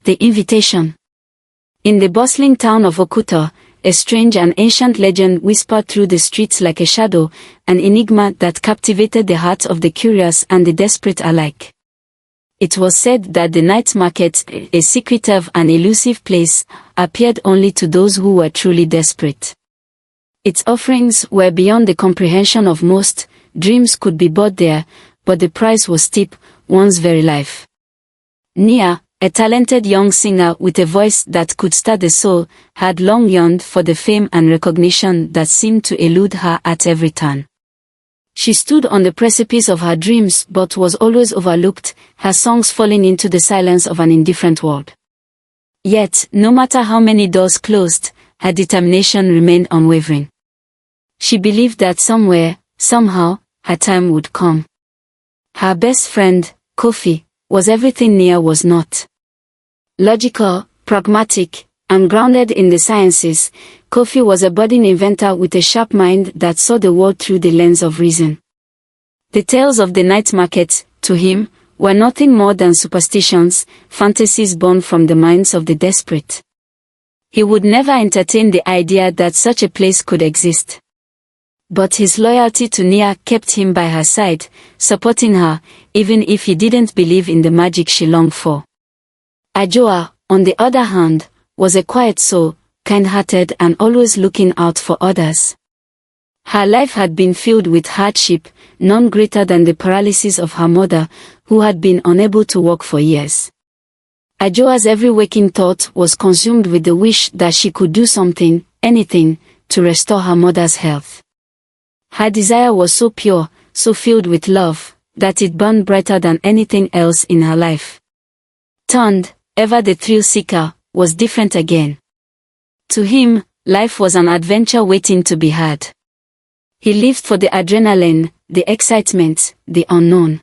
The invitation. In the bustling town of Okuta, a strange and ancient legend whispered through the streets like a shadow, an enigma that captivated the hearts of the curious and the desperate alike. It was said that the night market, a secretive and elusive place, appeared only to those who were truly desperate. Its offerings were beyond the comprehension of most. Dreams could be bought there, but the price was steep, one's very life. Nia, a talented young singer with a voice that could stir the soul, had long yearned for the fame and recognition that seemed to elude her at every turn. She stood on the precipice of her dreams but was always overlooked, her songs falling into the silence of an indifferent world. Yet, no matter how many doors closed, her determination remained unwavering. She believed that somewhere, somehow, her time would come. Her best friend, Kofi, was everything Nia was not. Logical, pragmatic, and grounded in the sciences, Kofi was a budding inventor with a sharp mind that saw the world through the lens of reason. The tales of the night market, to him, were nothing more than superstitions, fantasies born from the minds of the desperate. He would never entertain the idea that such a place could exist. But his loyalty to Nia kept him by her side, supporting her, even if he didn't believe in the magic she longed for. Ajoa, on the other hand, was a quiet soul, kind-hearted and always looking out for others. Her life had been filled with hardship, none greater than the paralysis of her mother, who had been unable to walk for years. Ajoa's every waking thought was consumed with the wish that she could do something, anything, to restore her mother's health. Her desire was so pure, so filled with love, that it burned brighter than anything else in her life. Turned, ever the thrill-seeker, was different again. To him, life was an adventure waiting to be had. He lived for the adrenaline, the excitement, the unknown.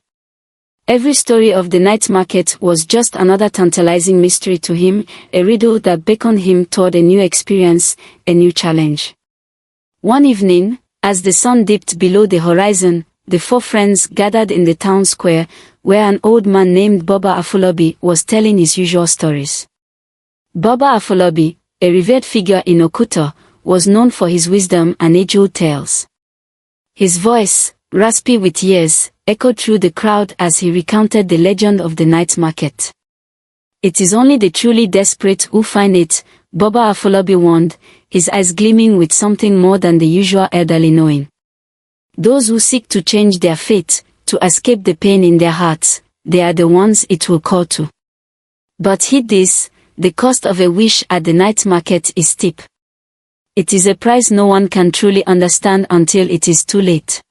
Every story of the night market was just another tantalizing mystery to him, a riddle that beckoned him toward a new experience, a new challenge. One evening, as the sun dipped below the horizon, the four friends gathered in the town square, where an old man named Baba Afolabi was telling his usual stories. Baba Afolabi, a revered figure in Okuta, was known for his wisdom and age-old tales. His voice, raspy with years, echoed through the crowd as he recounted the legend of the night market. "It is only the truly desperate who find it," Baba Afolabi warned, his eyes gleaming with something more than the usual elderly knowing. "Those who seek to change their fate, to escape the pain in their hearts, they are the ones it will call to. But heed this, the cost of a wish at the night market is steep. It is a price no one can truly understand until it is too late."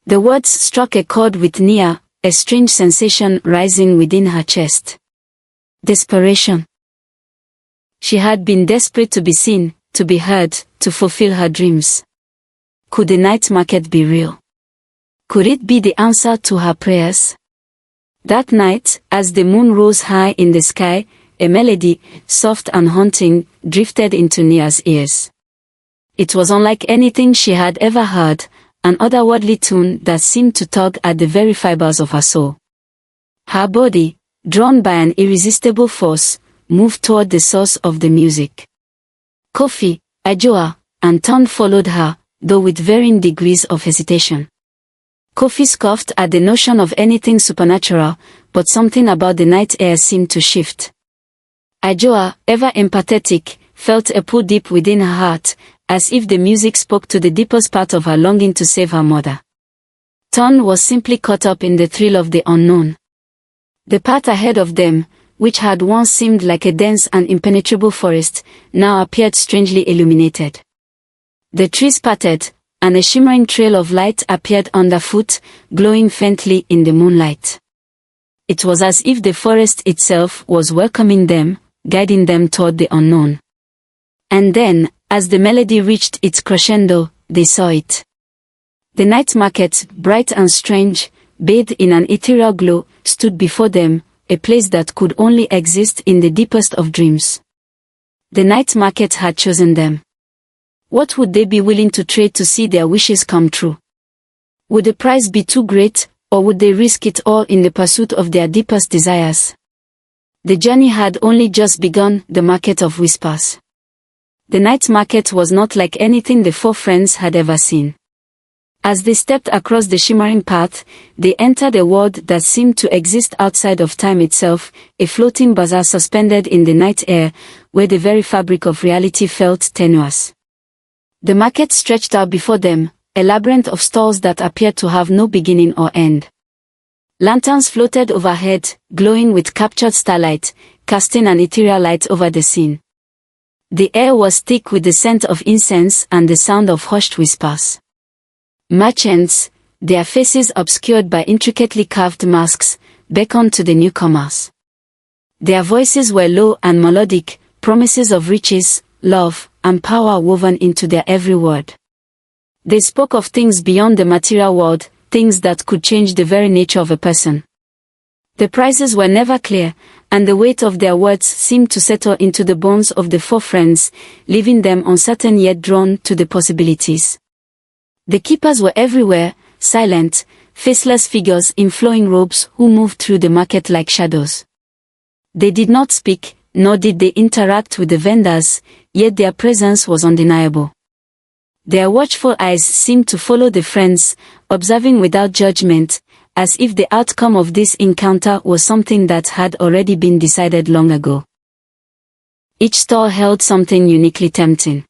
The words struck a chord with Nia, a strange sensation rising within her chest. Desperation. She had been desperate to be seen, to be heard, to fulfill her dreams. Could the night market be real? Could it be the answer to her prayers? That night, as the moon rose high in the sky, a melody, soft and haunting, drifted into Nia's ears. It was unlike anything she had ever heard, an otherworldly tune that seemed to tug at the very fibers of her soul. Her body, drawn by an irresistible force, moved toward the source of the music. Kofi, Ajoa, and Ton followed her, though with varying degrees of hesitation. Kofi scoffed at the notion of anything supernatural, but something about the night air seemed to shift. Ajoa, ever empathetic, felt a pull deep within her heart, as if the music spoke to the deepest part of her longing to save her mother. Ton was simply caught up in the thrill of the unknown. The path ahead of them, which had once seemed like a dense and impenetrable forest, now appeared strangely illuminated. The trees parted, and a shimmering trail of light appeared underfoot, glowing faintly in the moonlight. It was as if the forest itself was welcoming them, guiding them toward the unknown. And then, as the melody reached its crescendo, they saw it. The night market, bright and strange, bathed in an ethereal glow, stood before them, a place that could only exist in the deepest of dreams. The night market had chosen them. What would they be willing to trade to see their wishes come true? Would the price be too great, or would they risk it all in the pursuit of their deepest desires? The journey had only just begun, the market of whispers. The night market was not like anything the four friends had ever seen. As they stepped across the shimmering path, they entered a world that seemed to exist outside of time itself, a floating bazaar suspended in the night air, where the very fabric of reality felt tenuous. The market stretched out before them, a labyrinth of stalls that appeared to have no beginning or end. Lanterns floated overhead, glowing with captured starlight, casting an ethereal light over the scene. The air was thick with the scent of incense and the sound of hushed whispers. Merchants, their faces obscured by intricately carved masks, beckoned to the newcomers. Their voices were low and melodic, promises of riches, love, and power woven into their every word. They spoke of things beyond the material world, things that could change the very nature of a person. The prices were never clear, and the weight of their words seemed to settle into the bones of the four friends, leaving them uncertain yet drawn to the possibilities. The keepers were everywhere, silent, faceless figures in flowing robes who moved through the market like shadows. They did not speak, nor did they interact with the vendors, yet their presence was undeniable. Their watchful eyes seemed to follow the friends, observing without judgment, as if the outcome of this encounter was something that had already been decided long ago. Each stall held something uniquely tempting.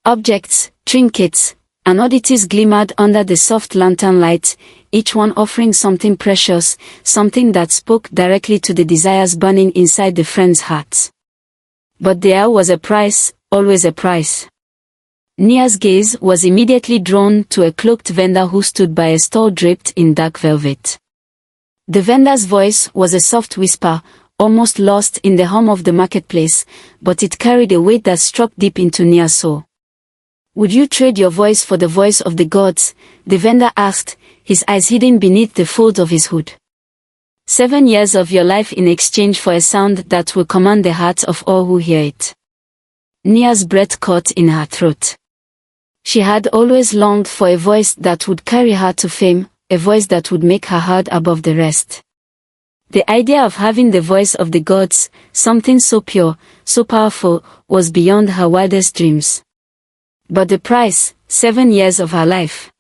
Objects, trinkets, and oddities glimmered under the soft lantern light, each one offering something precious, something that spoke directly to the desires burning inside the friends' hearts. But there was a price, always a price. Nia's gaze was immediately drawn to a cloaked vendor who stood by a stall draped in dark velvet. The vendor's voice was a soft whisper, almost lost in the hum of the marketplace, but it carried a weight that struck deep into Nia's soul. "Would you trade your voice for the voice of the gods?" the vendor asked, his eyes hidden beneath the folds of his hood. 7 years of your life in exchange for a sound that will command the hearts of all who hear it. Nia's breath caught in her throat. She had always longed for a voice that would carry her to fame, a voice that would make her heard above the rest. The idea of having the voice of the gods, something so pure, so powerful, was beyond her wildest dreams. But the price, 7 years of her life.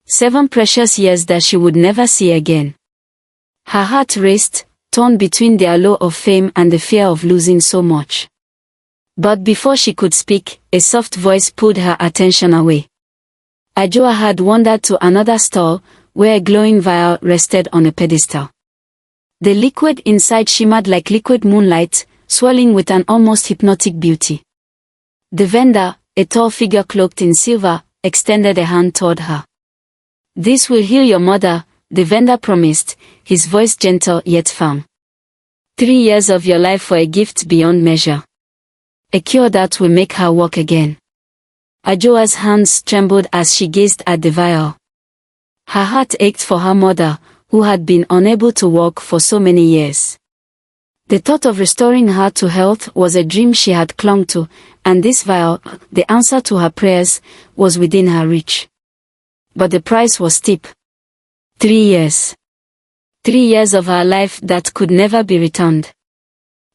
7 precious years that she would never see again. Her heart raced, torn between the allure of fame and the fear of losing so much. But before she could speak, a soft voice pulled her attention away. Ajoa had wandered to another stall, where a glowing vial rested on a pedestal. The liquid inside shimmered like liquid moonlight, swirling with an almost hypnotic beauty. The vendor, a tall figure cloaked in silver, extended a hand toward her. "This will heal your mother," the vendor promised, his voice gentle yet firm. 3 years of your life for a gift beyond measure. A cure that will make her walk again. Ajoa's hands trembled as she gazed at the vial. Her heart ached for her mother, who had been unable to walk for so many years. The thought of restoring her to health was a dream she had clung to, and this vial, the answer to her prayers, was within her reach. But the price was steep. 3 years. 3 years of her life that could never be returned.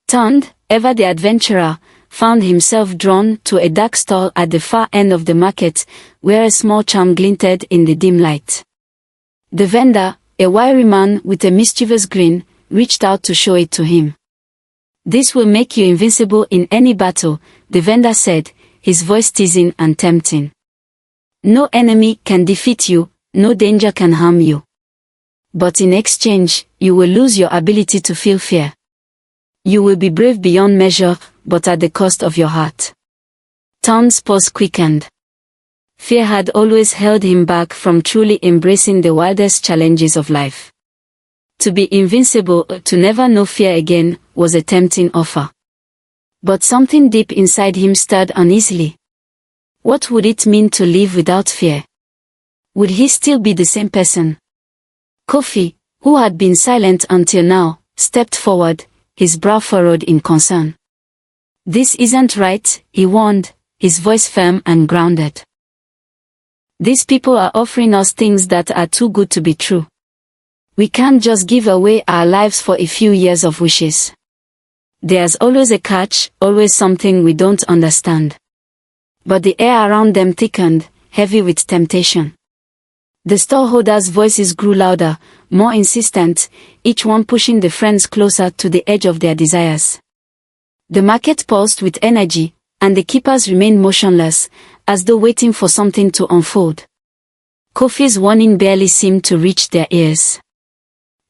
Turned, ever the adventurer, found himself drawn to a dark stall at the far end of the market, where a small charm glinted in the dim light. The vendor, a wiry man with a mischievous grin, reached out to show it to him. "This will make you invincible in any battle," the vendor said, his voice teasing and tempting. "No enemy can defeat you, no danger can harm you. But in exchange, you will lose your ability to feel fear. You will be brave beyond measure, but at the cost of your heart." Town's pulse quickened. Fear had always held him back from truly embracing the wildest challenges of life. To be invincible, to never know fear again, was a tempting offer. But something deep inside him stirred uneasily. What would it mean to live without fear? Would he still be the same person? Kofi, who had been silent until now, stepped forward, his brow furrowed in concern. "This isn't right," he warned, his voice firm and grounded. "These people are offering us things that are too good to be true. We can't just give away our lives for a few years of wishes." There's always a catch, always something we don't understand. But the air around them thickened, heavy with temptation. The storeholders' voices grew louder, more insistent, each one pushing the friends closer to the edge of their desires. The market pulsed with energy, and the keepers remained motionless, as though waiting for something to unfold. Kofi's warning barely seemed to reach their ears.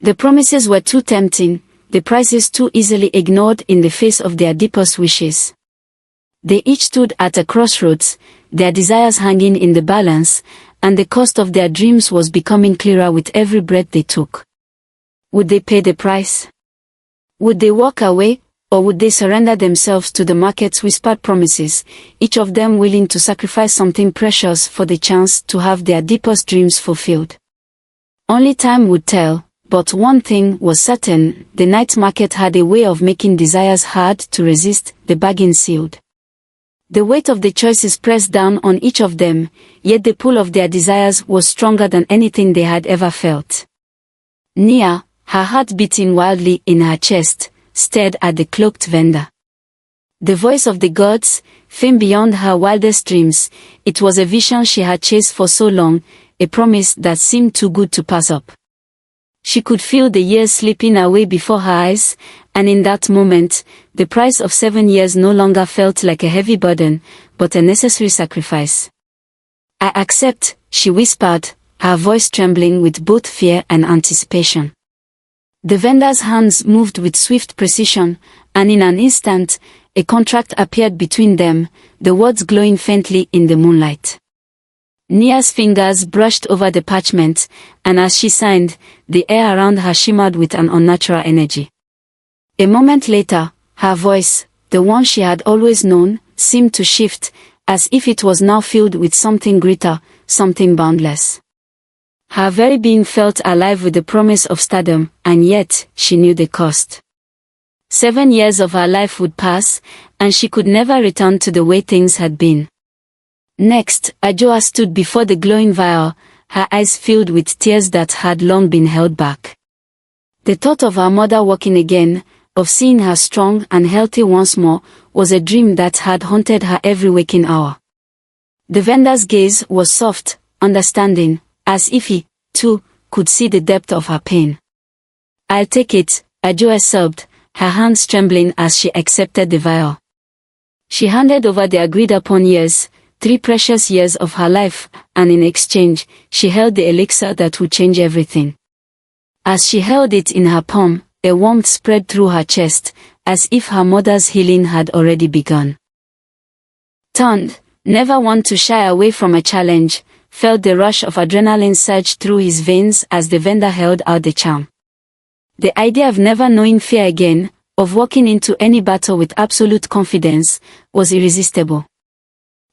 The promises were too tempting, the prices too easily ignored in the face of their deepest wishes. They each stood at a crossroads, their desires hanging in the balance, and the cost of their dreams was becoming clearer with every breath they took. Would they pay the price? Would they walk away, or would they surrender themselves to the market's whispered promises, each of them willing to sacrifice something precious for the chance to have their deepest dreams fulfilled? Only time would tell, but one thing was certain: the night market had a way of making desires hard to resist, the bargain sealed. The weight of the choices pressed down on each of them, yet the pull of their desires was stronger than anything they had ever felt. Nia, her heart beating wildly in her chest, stared at the cloaked vendor. The voice of the gods, fame beyond her wildest dreams, it was a vision she had chased for so long, a promise that seemed too good to pass up. She could feel the years slipping away before her eyes, and in that moment, the price of 7 years no longer felt like a heavy burden, but a necessary sacrifice. "I accept," she whispered, her voice trembling with both fear and anticipation. The vendor's hands moved with swift precision, and in an instant, a contract appeared between them, the words glowing faintly in the moonlight. Nia's fingers brushed over the parchment, and as she signed, the air around her shimmered with an unnatural energy. A moment later, her voice, the one she had always known, seemed to shift, as if it was now filled with something greater, something boundless. Her very being felt alive with the promise of stardom, and yet, she knew the cost. 7 years of her life would pass, and she could never return to the way things had been. Next, Ajoa stood before the glowing vial, her eyes filled with tears that had long been held back. The thought of her mother walking again, of seeing her strong and healthy once more, was a dream that had haunted her every waking hour. The vendor's gaze was soft, understanding, as if he, too, could see the depth of her pain. "I'll take it," Ajoa sobbed, her hands trembling as she accepted the vial. She handed over the agreed-upon years, 3 precious years of her life, and in exchange, she held the elixir that would change everything. As she held it in her palm, a warmth spread through her chest, as if her mother's healing had already begun. Turned, never one to shy away from a challenge, felt the rush of adrenaline surge through his veins as the vendor held out the charm. The idea of never knowing fear again, of walking into any battle with absolute confidence, was irresistible.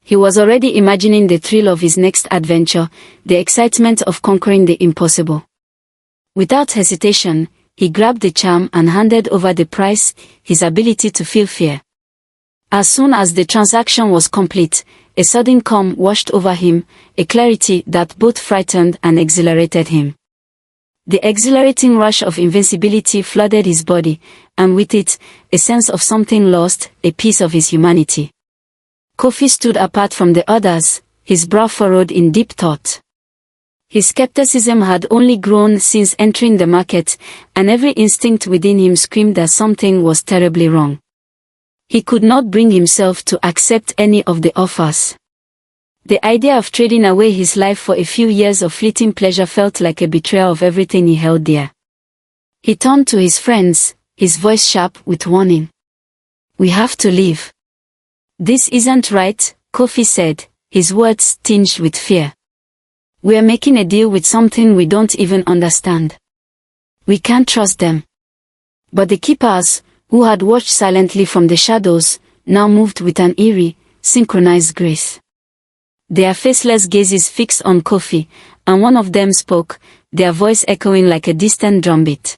He was already imagining the thrill of his next adventure, the excitement of conquering the impossible. Without hesitation, he grabbed the charm and handed over the price, his ability to feel fear. As soon as the transaction was complete, a sudden calm washed over him, a clarity that both frightened and exhilarated him. The exhilarating rush of invincibility flooded his body, and with it, a sense of something lost, a piece of his humanity. Kofi stood apart from the others, his brow furrowed in deep thought. His skepticism had only grown since entering the market, and every instinct within him screamed that something was terribly wrong. He could not bring himself to accept any of the offers. The idea of trading away his life for a few years of fleeting pleasure felt like a betrayal of everything he held dear. He turned to his friends, his voice sharp with warning. "We have to leave." "This isn't right," Kofi said, his words tinged with fear. "We're making a deal with something we don't even understand. We can't trust them." But the keepers, who had watched silently from the shadows, now moved with an eerie, synchronized grace. Their faceless gazes fixed on Kofi, and one of them spoke, their voice echoing like a distant drumbeat.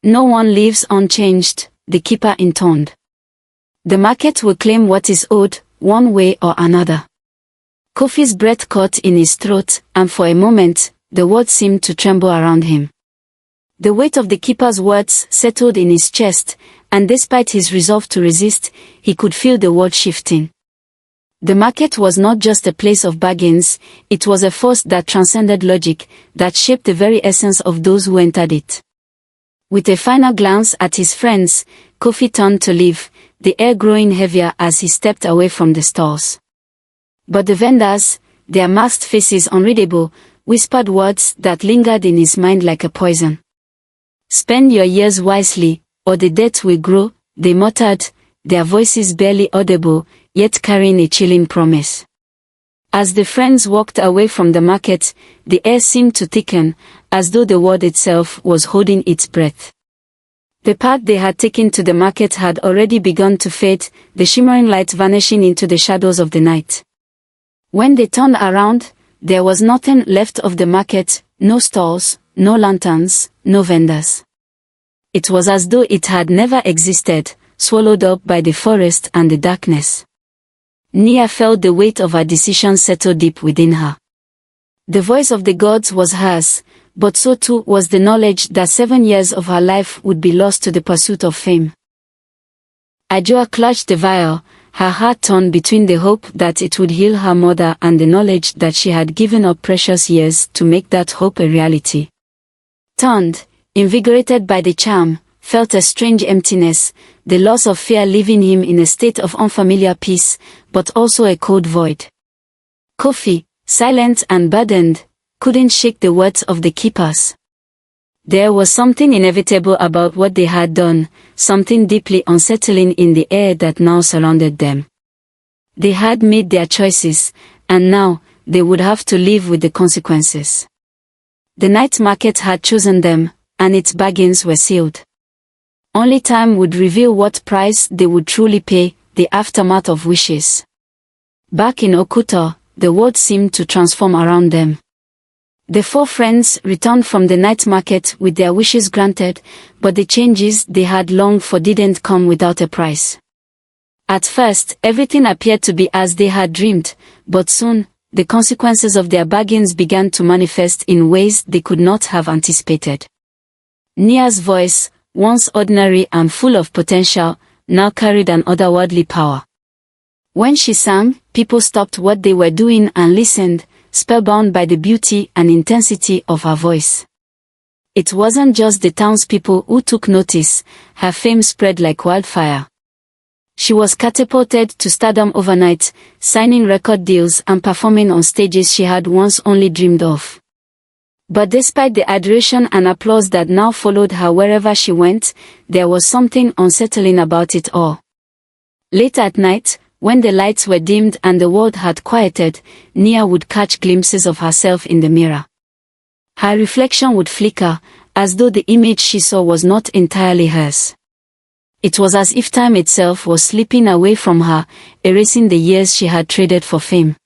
"No one lives unchanged," the keeper intoned. "The market will claim what is owed, one way or another." Kofi's breath caught in his throat, and for a moment, the words seemed to tremble around him. The weight of the keeper's words settled in his chest, and despite his resolve to resist, he could feel the world shifting. The market was not just a place of bargains, it was a force that transcended logic, that shaped the very essence of those who entered it. With a final glance at his friends, Kofi turned to leave, the air growing heavier as he stepped away from the stalls. But the vendors, their masked faces unreadable, whispered words that lingered in his mind like a poison. "Spend your years wisely, or the debt will grow," they muttered, their voices barely audible, yet carrying a chilling promise. As the friends walked away from the market, the air seemed to thicken, as though the world itself was holding its breath. The path they had taken to the market had already begun to fade, the shimmering light vanishing into the shadows of the night. When they turned around, there was nothing left of the market, no stalls, no lanterns, no vendors. It was as though it had never existed, swallowed up by the forest and the darkness. Nia felt the weight of her decision settle deep within her. The voice of the gods was hers, but so too was the knowledge that 7 years of her life would be lost to the pursuit of fame. Ajua clutched the vial, her heart torn between the hope that it would heal her mother and the knowledge that she had given up precious years to make that hope a reality. Turned, invigorated by the charm, felt a strange emptiness, the loss of fear leaving him in a state of unfamiliar peace, but also a cold void. Kofi, silent and burdened, couldn't shake the words of the keepers. There was something inevitable about what they had done, something deeply unsettling in the air that now surrounded them. They had made their choices, and now, they would have to live with the consequences. The night market had chosen them, and its bargains were sealed. Only time would reveal what price they would truly pay, the aftermath of wishes. Back in Okuta, the world seemed to transform around them. The 4 friends returned from the night market with their wishes granted, but the changes they had longed for didn't come without a price. At first, everything appeared to be as they had dreamed, but soon, the consequences of their bargains began to manifest in ways they could not have anticipated. Nia's voice, once ordinary and full of potential, now carried an otherworldly power. When she sang, people stopped what they were doing and listened, spellbound by the beauty and intensity of her voice. It wasn't just the townspeople who took notice, her fame spread like wildfire. She was catapulted to stardom overnight, signing record deals and performing on stages she had once only dreamed of. But despite the adoration and applause that now followed her wherever she went, there was something unsettling about it all. Late at night, when the lights were dimmed and the world had quieted, Nia would catch glimpses of herself in the mirror. Her reflection would flicker, as though the image she saw was not entirely hers. It was as if time itself was slipping away from her, erasing the years she had traded for fame.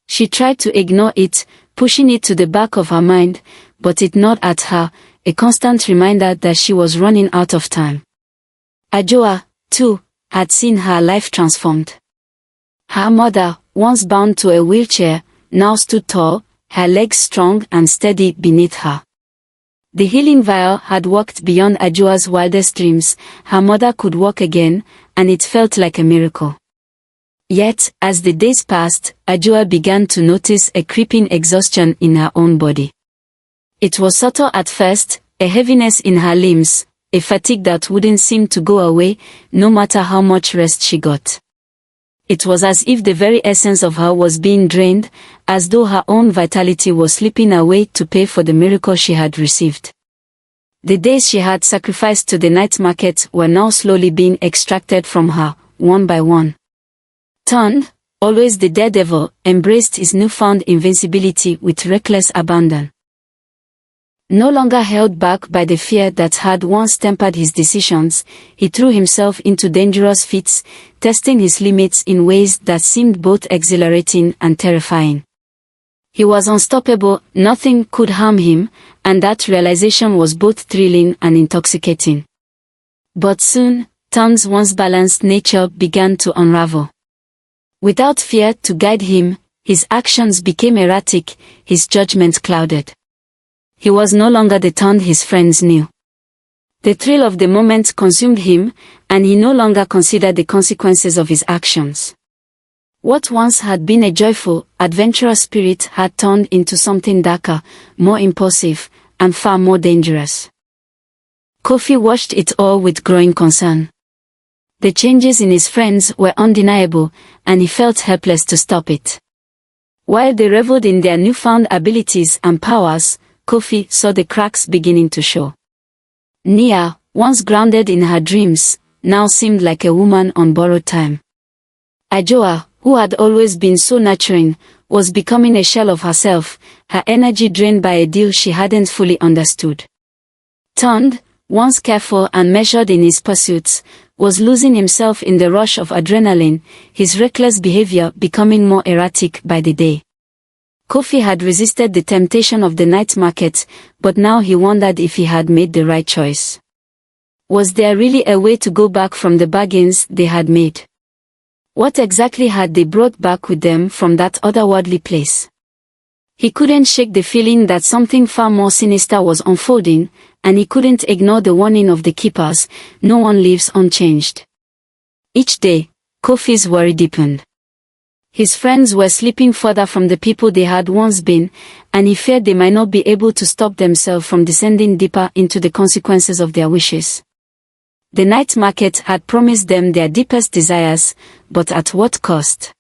She tried to ignore it, pushing it to the back of her mind, but it gnawed at her, a constant reminder that she was running out of time. Ajua, too, had seen her life transformed. Her mother, once bound to a wheelchair, now stood tall, her legs strong and steady beneath her. The healing vial had walked beyond Ajua's wildest dreams, her mother could walk again, and it felt like a miracle. Yet, as the days passed, Ajua began to notice a creeping exhaustion in her own body. It was subtle at first, a heaviness in her limbs, a fatigue that wouldn't seem to go away, no matter how much rest she got. It was as if the very essence of her was being drained, as though her own vitality was slipping away to pay for the miracle she had received. The days she had sacrificed to the night market were now slowly being extracted from her, one by one. Turned, always the daredevil, embraced his newfound invincibility with reckless abandon. No longer held back by the fear that had once tempered his decisions, he threw himself into dangerous feats, testing his limits in ways that seemed both exhilarating and terrifying. He was unstoppable, nothing could harm him, and that realization was both thrilling and intoxicating. But soon, Tom's once balanced nature began to unravel. Without fear to guide him, his actions became erratic, his judgment clouded. He was no longer the Tom his friends knew. The thrill of the moment consumed him, and he no longer considered the consequences of his actions. What once had been a joyful, adventurous spirit had turned into something darker, more impulsive, and far more dangerous. Kofi watched it all with growing concern. The changes in his friends were undeniable, and he felt helpless to stop it. While they reveled in their newfound abilities and powers, Kofi saw the cracks beginning to show. Nia, once grounded in her dreams, now seemed like a woman on borrowed time. Ajoa, who had always been so nurturing, was becoming a shell of herself, her energy drained by a deal she hadn't fully understood. Tond, once careful and measured in his pursuits, was losing himself in the rush of adrenaline, his reckless behavior becoming more erratic by the day. Kofi had resisted the temptation of the night market, but now he wondered if he had made the right choice. Was there really a way to go back from the bargains they had made? What exactly had they brought back with them from that otherworldly place? He couldn't shake the feeling that something far more sinister was unfolding, and he couldn't ignore the warning of the keepers, no one leaves unchanged. Each day, Kofi's worry deepened. His friends were slipping further from the people they had once been, and he feared they might not be able to stop themselves from descending deeper into the consequences of their wishes. The night market had promised them their deepest desires, but at what cost?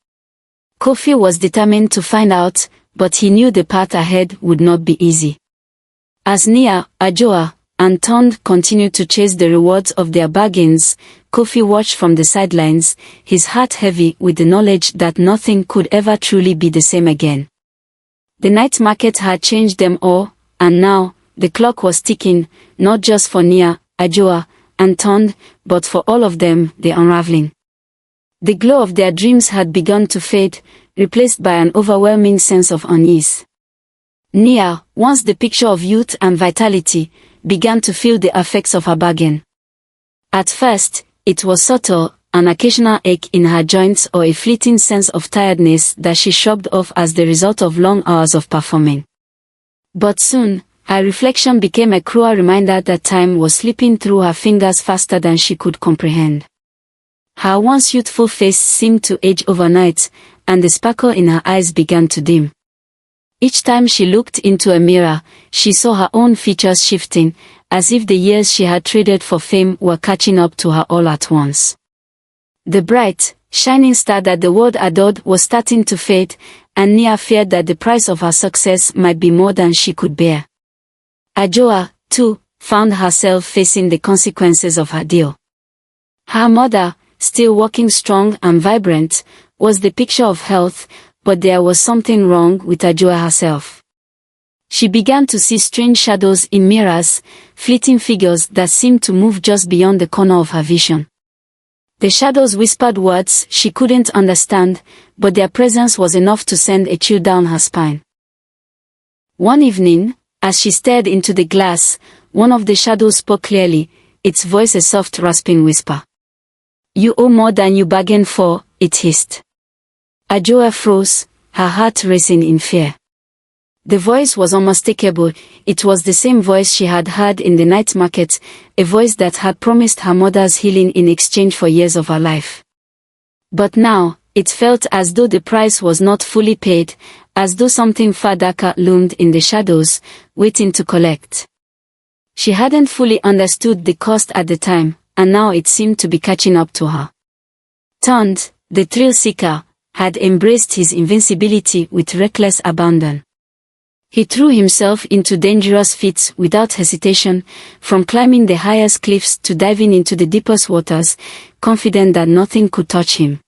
Kofi was determined to find out, but he knew the path ahead would not be easy. As Nia, Ajoa, and Tond continued to chase the rewards of their bargains, Kofi watched from the sidelines, his heart heavy with the knowledge that nothing could ever truly be the same again. The night market had changed them all, and now, the clock was ticking, not just for Nia, Ajoa, and Tond, but for all of them, the unraveling. The glow of their dreams had begun to fade, replaced by an overwhelming sense of unease. Nia, once the picture of youth and vitality, began to feel the effects of her bargain. At first, it was subtle, an occasional ache in her joints or a fleeting sense of tiredness that she shrugged off as the result of long hours of performing. But soon, her reflection became a cruel reminder that time was slipping through her fingers faster than she could comprehend. Her once youthful face seemed to age overnight, and the sparkle in her eyes began to dim. Each time she looked into a mirror, she saw her own features shifting, as if the years she had traded for fame were catching up to her all at once. The bright, shining star that the world adored was starting to fade, and Nia feared that the price of her success might be more than she could bear. Ajoa, too, found herself facing the consequences of her deal. Her mother, still walking strong and vibrant, was the picture of health, but there was something wrong with Ajoa herself. She began to see strange shadows in mirrors, fleeting figures that seemed to move just beyond the corner of her vision. The shadows whispered words she couldn't understand, but their presence was enough to send a chill down her spine. One evening, as she stared into the glass, one of the shadows spoke clearly, its voice a soft rasping whisper. "You owe more than you bargained for," it hissed. Ajoa froze, her heart racing in fear. The voice was unmistakable. It was the same voice she had heard in the night market, a voice that had promised her mother's healing in exchange for years of her life. But now, it felt as though the price was not fully paid, as though something far darker loomed in the shadows, waiting to collect. She hadn't fully understood the cost at the time, and now it seemed to be catching up to her. Tond, the thrill-seeker, had embraced his invincibility with reckless abandon. He threw himself into dangerous feats without hesitation, from climbing the highest cliffs to diving into the deepest waters, confident that nothing could touch him.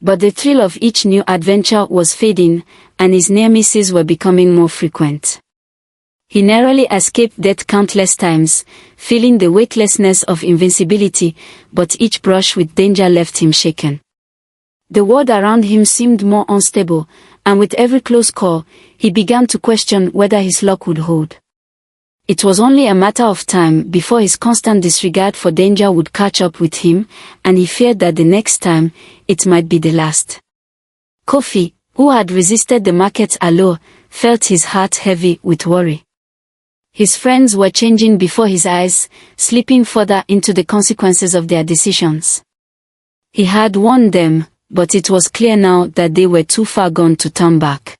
But the thrill of each new adventure was fading, and his near misses were becoming more frequent. He narrowly escaped death countless times, feeling the weightlessness of invincibility, but each brush with danger left him shaken. The world around him seemed more unstable, and with every close call, he began to question whether his luck would hold. It was only a matter of time before his constant disregard for danger would catch up with him, and he feared that the next time, it might be the last. Kofi, who had resisted the market's allure, felt his heart heavy with worry. His friends were changing before his eyes, slipping further into the consequences of their decisions. He had warned them, but it was clear now that they were too far gone to turn back.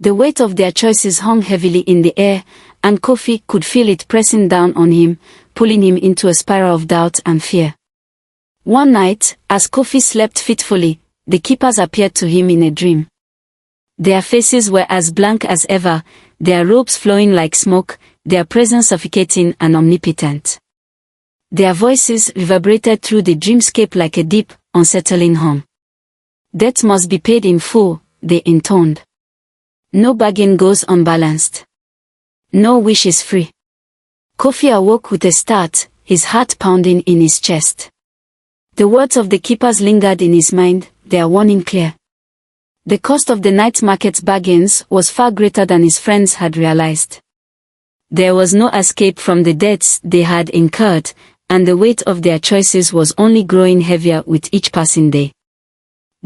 The weight of their choices hung heavily in the air, and Kofi could feel it pressing down on him, pulling him into a spiral of doubt and fear. One night, as Kofi slept fitfully, the keepers appeared to him in a dream. Their faces were as blank as ever, their robes flowing like smoke, their presence suffocating and omnipotent. Their voices reverberated through the dreamscape like a deep, unsettling hum. "Debt must be paid in full," they intoned. "No bargain goes unbalanced. No wish is free." Kofi awoke with a start, his heart pounding in his chest. The words of the keepers lingered in his mind, their warning clear. The cost of the night market's bargains was far greater than his friends had realized. There was no escape from the debts they had incurred, and the weight of their choices was only growing heavier with each passing day.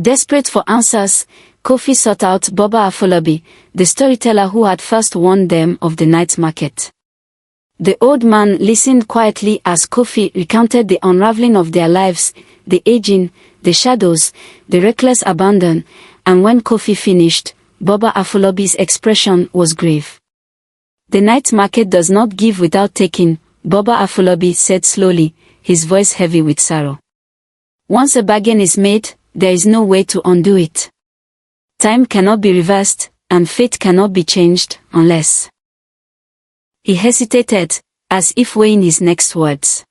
Desperate for answers, Kofi sought out Boba Afolabi, the storyteller who had first warned them of the night market. The old man listened quietly as Kofi recounted the unraveling of their lives, the aging, the shadows, the reckless abandon, and when Kofi finished, Boba Afolabi's expression was grave. "The night market does not give without taking," Boba Afolabi said slowly, his voice heavy with sorrow. "Once a bargain is made, there is no way to undo it. Time cannot be reversed, and fate cannot be changed, unless..." He hesitated, as if weighing his next words.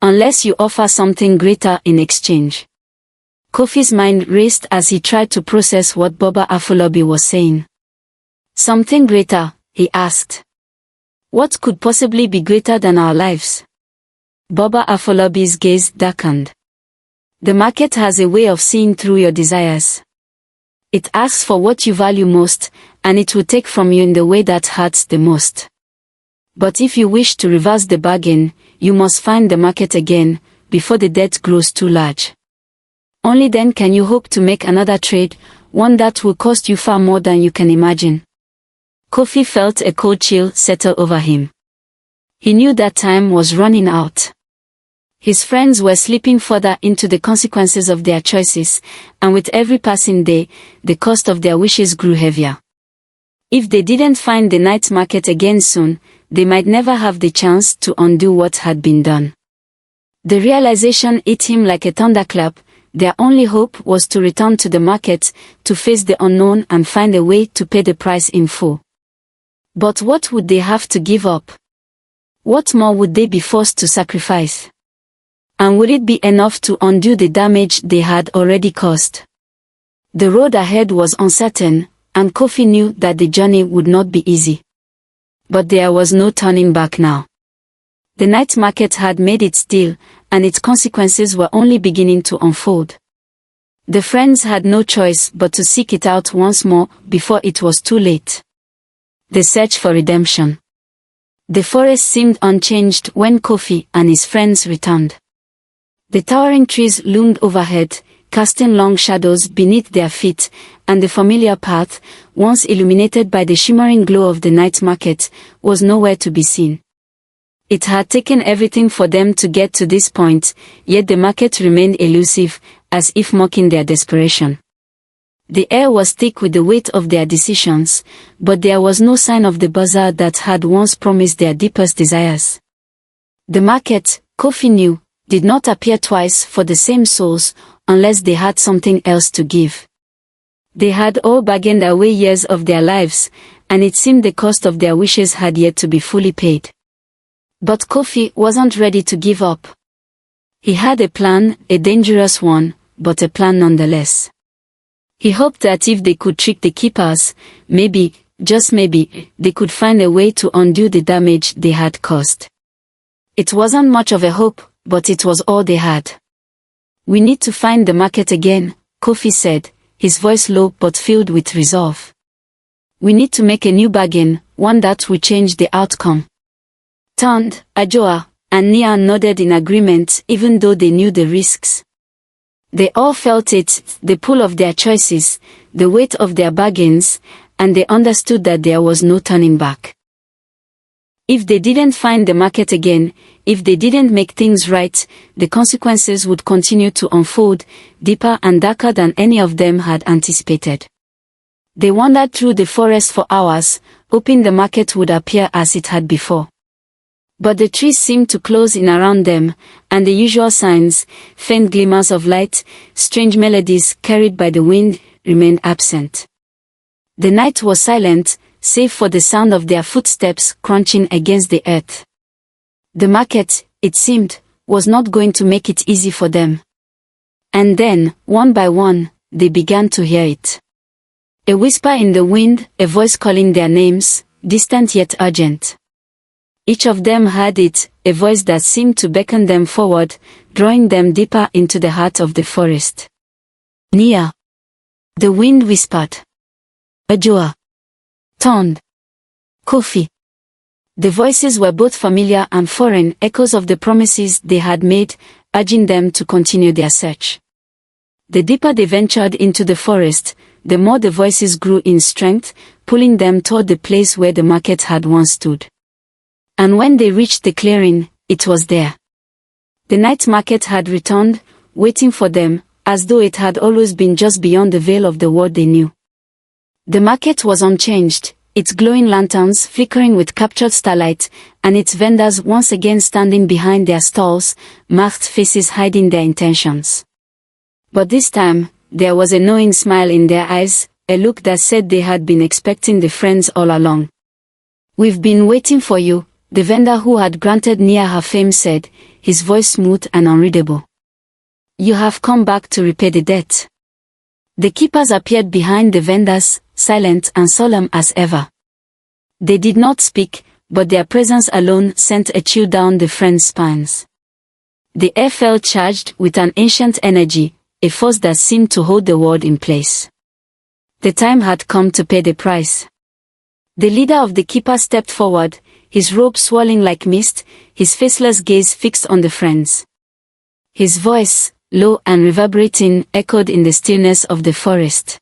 "Unless you offer something greater in exchange." Kofi's mind raced as he tried to process what Boba Afolabi was saying. "Something greater?" he asked. "What could possibly be greater than our lives?" Boba Afolabi's gaze darkened. "The market has a way of seeing through your desires. It asks for what you value most, and it will take from you in the way that hurts the most. But if you wish to reverse the bargain, you must find the market again, before the debt grows too large. Only then can you hope to make another trade, one that will cost you far more than you can imagine." Kofi felt a cold chill settle over him. He knew that time was running out. His friends were slipping further into the consequences of their choices, and with every passing day, the cost of their wishes grew heavier. If they didn't find the night market again soon, they might never have the chance to undo what had been done. The realization hit him like a thunderclap. Their only hope was to return to the market, to face the unknown and find a way to pay the price in full. But what would they have to give up? What more would they be forced to sacrifice? And would it be enough to undo the damage they had already caused? The road ahead was uncertain, and Kofi knew that the journey would not be easy. But there was no turning back now. The night market had made its deal, and its consequences were only beginning to unfold. The friends had no choice but to seek it out once more before it was too late. The search for redemption. The forest seemed unchanged when Kofi and his friends returned. The towering trees loomed overhead, casting long shadows beneath their feet, and the familiar path, once illuminated by the shimmering glow of the night market, was nowhere to be seen. It had taken everything for them to get to this point, yet the market remained elusive, as if mocking their desperation. The air was thick with the weight of their decisions, but there was no sign of the bazaar that had once promised their deepest desires. The market, Kofi knew, did not appear twice for the same souls, unless they had something else to give. They had all bargained away years of their lives, and it seemed the cost of their wishes had yet to be fully paid. But Kofi wasn't ready to give up. He had a plan, a dangerous one, but a plan nonetheless. He hoped that if they could trick the keepers, maybe, just maybe, they could find a way to undo the damage they had caused. It wasn't much of a hope, but it was all they had. "We need to find the market again," Kofi said, his voice low but filled with resolve. "We need to make a new bargain, one that will change the outcome." Turned, Ajoa, and Nia nodded in agreement even though they knew the risks. They all felt it, the pull of their choices, the weight of their bargains, and they understood that there was no turning back. If they didn't find the market again, if they didn't make things right, the consequences would continue to unfold, deeper and darker than any of them had anticipated. They wandered through the forest for hours, hoping the market would appear as it had before. But the trees seemed to close in around them, and the usual signs, faint glimmers of light, strange melodies carried by the wind, remained absent. The night was silent, save for the sound of their footsteps crunching against the earth. The market, it seemed, was not going to make it easy for them. And then, one by one, they began to hear it. A whisper in the wind, a voice calling their names, distant yet urgent. Each of them heard it, a voice that seemed to beckon them forward, drawing them deeper into the heart of the forest. Nia. The wind whispered. Ajoa. Toned. Kofi. The voices were both familiar and foreign, echoes of the promises they had made, urging them to continue their search. The deeper they ventured into the forest, the more the voices grew in strength, pulling them toward the place where the market had once stood. And when they reached the clearing, it was there. The night market had returned, waiting for them, as though it had always been just beyond the veil of the world they knew. The market was unchanged, its glowing lanterns flickering with captured starlight, and its vendors once again standing behind their stalls, masked faces hiding their intentions. But this time, there was a knowing smile in their eyes, a look that said they had been expecting the friends all along. "We've been waiting for you," the vendor who had granted Nia her fame said, his voice smooth and unreadable. "You have come back to repay the debt." The keepers appeared behind the vendors, silent and solemn as ever. They did not speak, but their presence alone sent a chill down the friends' spines. The air felt charged with an ancient energy, a force that seemed to hold the world in place. The time had come to pay the price. The leader of the keepers stepped forward, his robe swirling like mist, his faceless gaze fixed on the friends. His voice, low and reverberating, echoed in the stillness of the forest.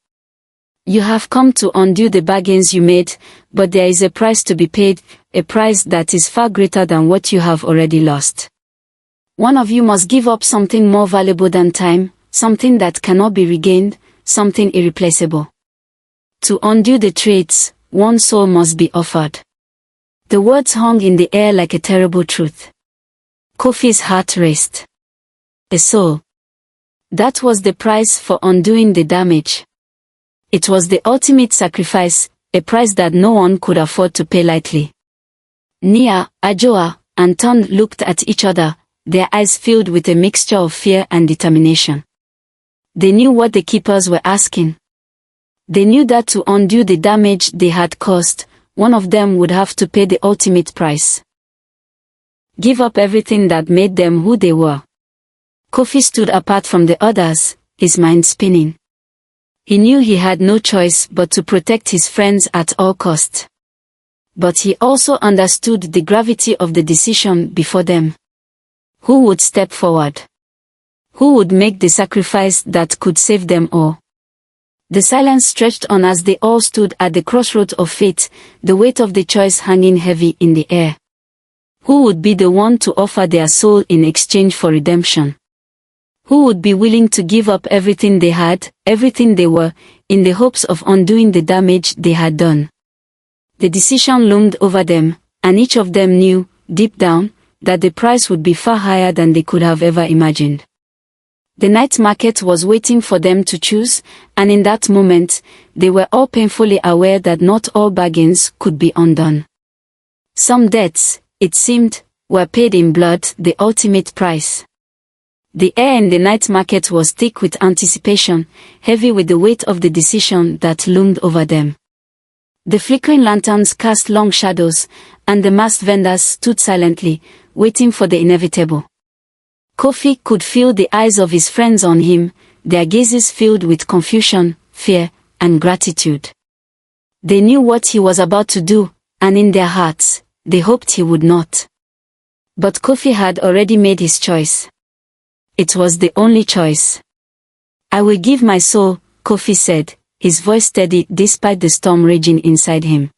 "You have come to undo the bargains you made, but there is a price to be paid, a price that is far greater than what you have already lost. One of you must give up something more valuable than time, something that cannot be regained, something irreplaceable. To undo the trades, one soul must be offered." The words hung in the air like a terrible truth. Kofi's heart raced. A soul. That was the price for undoing the damage. It was the ultimate sacrifice, a price that no one could afford to pay lightly. Nia, Ajoa, and Ton looked at each other, their eyes filled with a mixture of fear and determination. They knew what the keepers were asking. They knew that to undo the damage they had caused, one of them would have to pay the ultimate price. Give up everything that made them who they were. Kofi stood apart from the others, his mind spinning. He knew he had no choice but to protect his friends at all costs. But he also understood the gravity of the decision before them. Who would step forward? Who would make the sacrifice that could save them all? The silence stretched on as they all stood at the crossroads of fate, the weight of the choice hanging heavy in the air. Who would be the one to offer their soul in exchange for redemption? Who would be willing to give up everything they had, everything they were, in the hopes of undoing the damage they had done? The decision loomed over them, and each of them knew, deep down, that the price would be far higher than they could have ever imagined. The night market was waiting for them to choose, and in that moment, they were all painfully aware that not all bargains could be undone. Some debts, it seemed, were paid in blood, the ultimate price. The air in the night market was thick with anticipation, heavy with the weight of the decision that loomed over them. The flickering lanterns cast long shadows, and the masked vendors stood silently, waiting for the inevitable. Kofi could feel the eyes of his friends on him, their gazes filled with confusion, fear, and gratitude. They knew what he was about to do, and in their hearts, they hoped he would not. But Kofi had already made his choice. It was the only choice. "I will give my soul," Kofi said, his voice steady despite the storm raging inside him.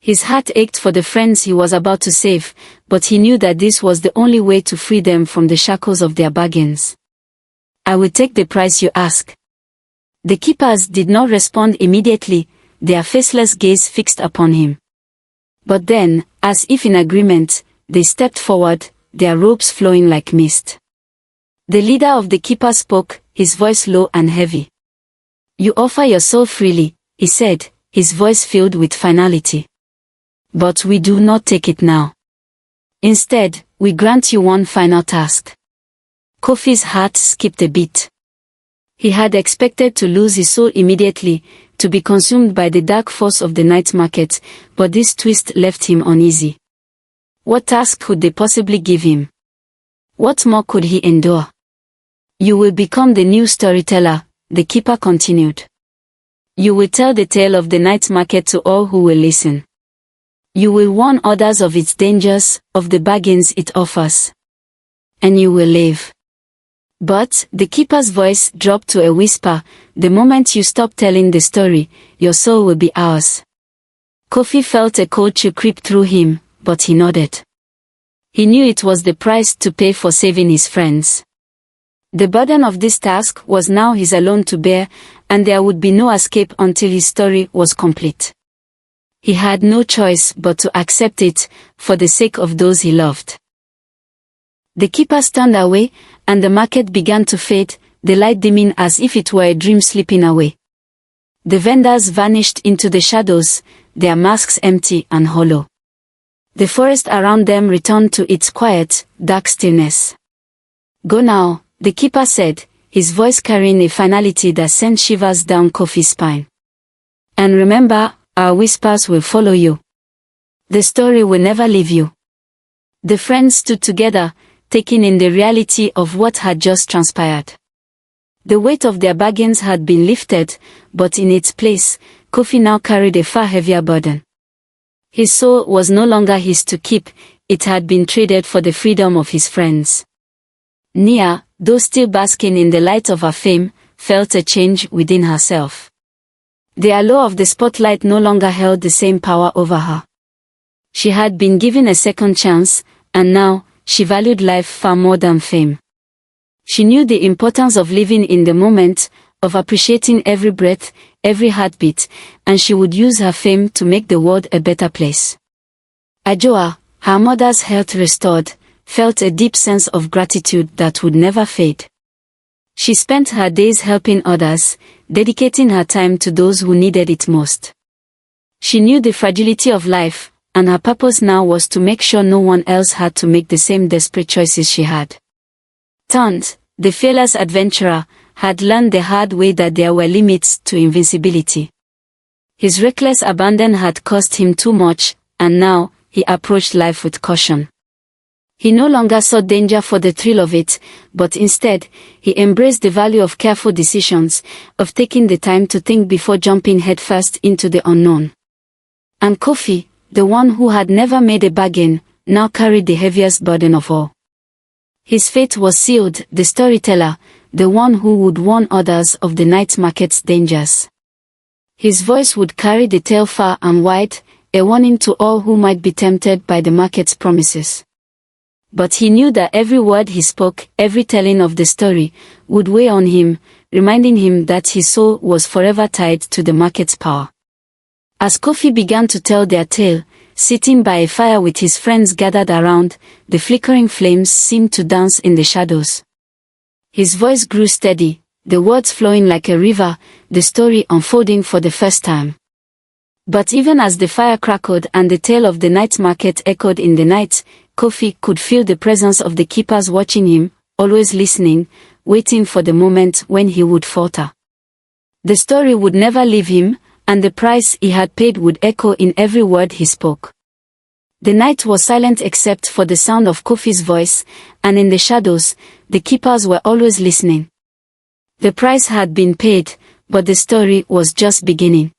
His heart ached for the friends he was about to save, but he knew that this was the only way to free them from the shackles of their bargains. "I will take the price you ask." The keepers did not respond immediately, their faceless gaze fixed upon him. But then, as if in agreement, they stepped forward, their robes flowing like mist. The leader of the keepers spoke, his voice low and heavy. "You offer your soul freely," he said, his voice filled with finality. "But we do not take it now. Instead, we grant you one final task." Kofi's heart skipped a beat. He had expected to lose his soul immediately, to be consumed by the dark force of the night market, but this twist left him uneasy. What task could they possibly give him? What more could he endure? "You will become the new storyteller," the keeper continued. "You will tell the tale of the night market to all who will listen. You will warn others of its dangers, of the bargains it offers. And you will live." But, the keeper's voice dropped to a whisper, "The moment you stop telling the story, your soul will be ours." Kofi felt a cold chill creep through him, but he nodded. He knew it was the price to pay for saving his friends. The burden of this task was now his alone to bear, and there would be no escape until his story was complete. He had no choice but to accept it, for the sake of those he loved. The keepers turned away, and the market began to fade, the light dimming as if it were a dream slipping away. The vendors vanished into the shadows, their masks empty and hollow. The forest around them returned to its quiet, dark stillness. "Go now," the keeper said, his voice carrying a finality that sent shivers down Kofi's spine. "And remember, our whispers will follow you. The story will never leave you." The friends stood together, taking in the reality of what had just transpired. The weight of their bargains had been lifted, but in its place, Kofi now carried a far heavier burden. His soul was no longer his to keep, it had been traded for the freedom of his friends. Nia, though still basking in the light of her fame, felt a change within herself. The allure of the spotlight no longer held the same power over her. She had been given a second chance, and now, she valued life far more than fame. She knew the importance of living in the moment, of appreciating every breath, every heartbeat, and she would use her fame to make the world a better place. Ajoa, her mother's health restored, felt a deep sense of gratitude that would never fade. She spent her days helping others, dedicating her time to those who needed it most. She knew the fragility of life, and her purpose now was to make sure no one else had to make the same desperate choices she had. Taunt, the fearless adventurer, had learned the hard way that there were limits to invincibility. His reckless abandon had cost him too much, and now, he approached life with caution. He no longer sought danger for the thrill of it, but instead, he embraced the value of careful decisions, of taking the time to think before jumping headfirst into the unknown. And Kofi, the one who had never made a bargain, now carried the heaviest burden of all. His fate was sealed, the storyteller, the one who would warn others of the night market's dangers. His voice would carry the tale far and wide, a warning to all who might be tempted by the market's promises. But he knew that every word he spoke, every telling of the story, would weigh on him, reminding him that his soul was forever tied to the market's power. As Kofi began to tell their tale, sitting by a fire with his friends gathered around, the flickering flames seemed to dance in the shadows. His voice grew steady, the words flowing like a river, the story unfolding for the first time. But even as the fire crackled and the tale of the night market echoed in the night, Kofi could feel the presence of the keepers watching him, always listening, waiting for the moment when he would falter. The story would never leave him, and the price he had paid would echo in every word he spoke. The night was silent except for the sound of Kofi's voice, and in the shadows, the keepers were always listening. The price had been paid, but the story was just beginning.